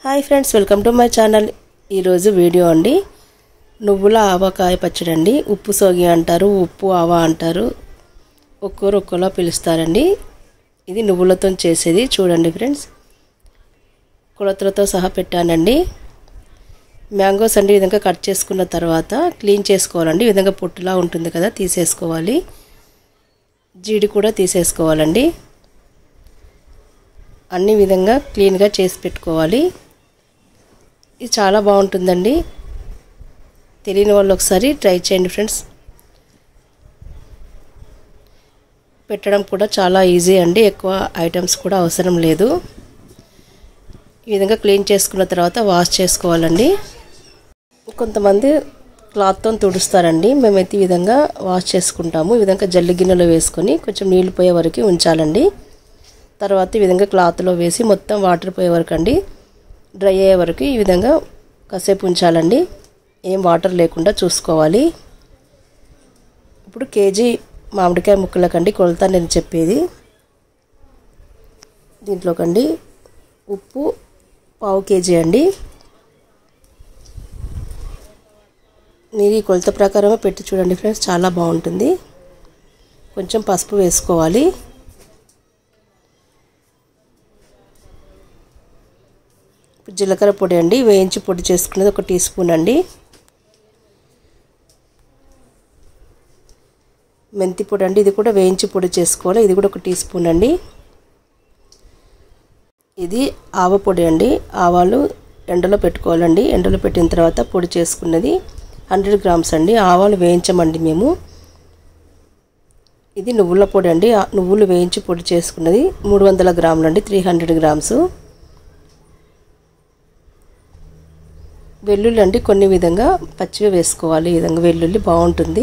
Hi friends, welcome to my channel. ఈరోజు video అండి నువ్వుల ఆవకాయ పచ్చడి అండి. ఉప్పు సోగి అంటారు, ఉప్పు ఆవ అంటారు, ఒక్కొరు ఒక్కోలా పిలుస్తారండి. ఇది నువ్వులతో చేసేది. చూడండి ఫ్రెండ్స్, కొలతలతో సహా పెట్టానండి. మ్యాంగోస్ అండి ఈ విధంగా కట్ చేసుకున్న తర్వాత క్లీన్ చేసుకోవాలండి. ఈ విధంగా పొట్టులా ఉంటుంది కదా, తీసేసుకోవాలి. జీడి కూడా తీసేసుకోవాలండి. అన్ని విధంగా క్లీన్గా చేసి పెట్టుకోవాలి. ఇది చాలా బాగుంటుందండి. తెలియని వాళ్ళు ఒకసారి ట్రై చేయండి ఫ్రెండ్స్. పెట్టడం కూడా చాలా ఈజీ అండి. ఎక్కువ ఐటమ్స్ కూడా అవసరం లేదు. ఈ విధంగా క్లీన్ చేసుకున్న తర్వాత వాష్ చేసుకోవాలండి. కొంతమంది క్లాత్తో తుడుస్తారండి. మేమైతే ఈ విధంగా వాష్ చేసుకుంటాము. ఈ విధంగా జల్లి గిన్నెలో వేసుకొని కొంచెం నీళ్ళు పోయే వరకు ఉంచాలండి. తర్వాత ఈ విధంగా క్లాత్లో వేసి మొత్తం వాటర్ పోయే వరకు అండి, డ్రై అయ్యే వరకు ఈ విధంగా కాసేపు ఉంచాలండి. ఏం వాటర్ లేకుండా చూసుకోవాలి. ఇప్పుడు కేజీ మామిడికాయ ముక్కలకండి కొలత నేను చెప్పేది. దీంట్లోకండి ఉప్పు పావు కేజీ అండి. మీరు ఈ కొలత ప్రకారమే పెట్టి చూడండి ఫ్రెండ్స్, చాలా బాగుంటుంది. కొంచెం పసుపు వేసుకోవాలి. జీలకర్ర పొడి అండి, వేయించి పొడి చేసుకునేది 1 టీ స్పూన్ అండి. మెంతి పొడి అండి, ఇది కూడా వేయించి పొడి చేసుకోవాలి. ఇది కూడా 1 టీ స్పూన్ అండి. ఇది ఆవ పొడి అండి. ఆవాలు ఎండలో పెట్టుకోవాలండి. ఎండలో పెట్టిన తర్వాత పొడి చేసుకున్నది 100 గ్రామ్స్ అండి. ఆవాలు వేయించమండి మేము. ఇది నువ్వుల పొడి అండి. నువ్వులు వేయించి పొడి చేసుకున్నది 300 గ్రాములు అండి, 300 గ్రామ్స్. వెల్లుల్లి అండి, కొన్ని విధంగా పచ్చివి వేసుకోవాలి. ఈ విధంగా వెల్లుల్లి బాగుంటుంది.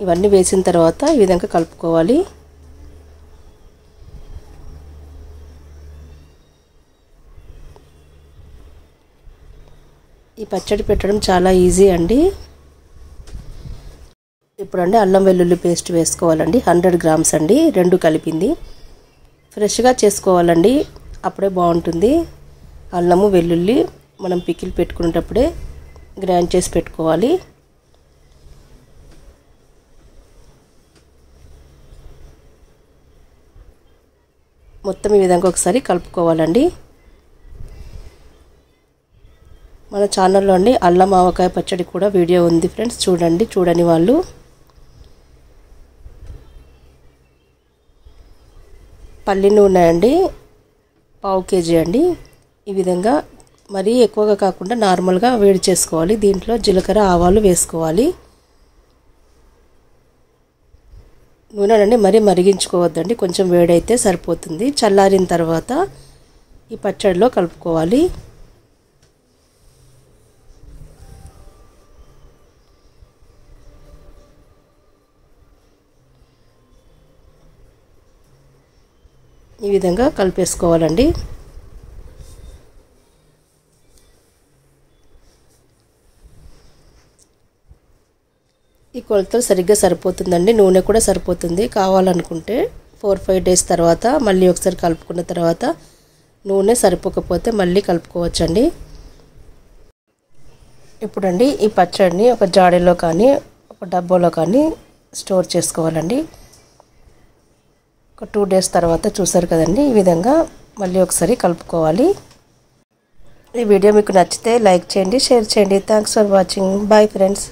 ఇవన్నీ వేసిన తర్వాత ఈ విధంగా కలుపుకోవాలి. ఈ పచ్చడి పెట్టడం చాలా ఈజీ అండి. ఇప్పుడండి అల్లం వెల్లుల్లి పేస్ట్ వేసుకోవాలండి. 100 గ్రామ్స్ అండి, 2 కలిపింది. ఫ్రెష్గా చేసుకోవాలండి, అప్పుడే బాగుంటుంది. అల్లము వెల్లుల్లి మనం పికిల్ పెట్టుకునేటప్పుడే గ్రైండ్ చేసి పెట్టుకోవాలి. మొత్తం ఈ విధంగా ఒకసారి కలుపుకోవాలండి. మన ఛానల్లో అండి అల్లం ఆవకాయ పచ్చడి కూడా వీడియో ఉంది ఫ్రెండ్స్, చూడండి. చూడని వాళ్ళు. పల్లి నూనె అండి, పావు కేజీ అండి. ఈ విధంగా మరీ ఎక్కువగా కాకుండా నార్మల్గా వేడి చేసుకోవాలి. దీంట్లో జీలకర్ర ఆవాలు వేసుకోవాలి. నూనె అండి మరీ మరిగించుకోవద్దండి, కొంచెం వేడైతే సరిపోతుంది. చల్లారిన తర్వాత ఈ పచ్చడిలో కలుపుకోవాలి. ఈ విధంగా కలిపేసుకోవాలండి. ఈ కొలతలు సరిగ్గా సరిపోతుందండి. నూనె కూడా సరిపోతుంది. కావాలనుకుంటే 4-5 డేస్ తర్వాత మళ్ళీ ఒకసారి కలుపుకున్న తర్వాత నూనె సరిపోకపోతే మళ్ళీ కలుపుకోవచ్చండి. ఇప్పుడండి ఈ పచ్చడిని ఒక జాడీలో కానీ ఒక డబ్బాలో కానీ స్టోర్ చేసుకోవాలండి. ఒక 2 డేస్ తర్వాత చూసారు కదండి, ఈ విధంగా మళ్ళీ ఒకసారి కలుపుకోవాలి. ఈ వీడియో మీకు నచ్చితే లైక్ చేయండి, షేర్ చేయండి. Thanks for watching. Bye friends.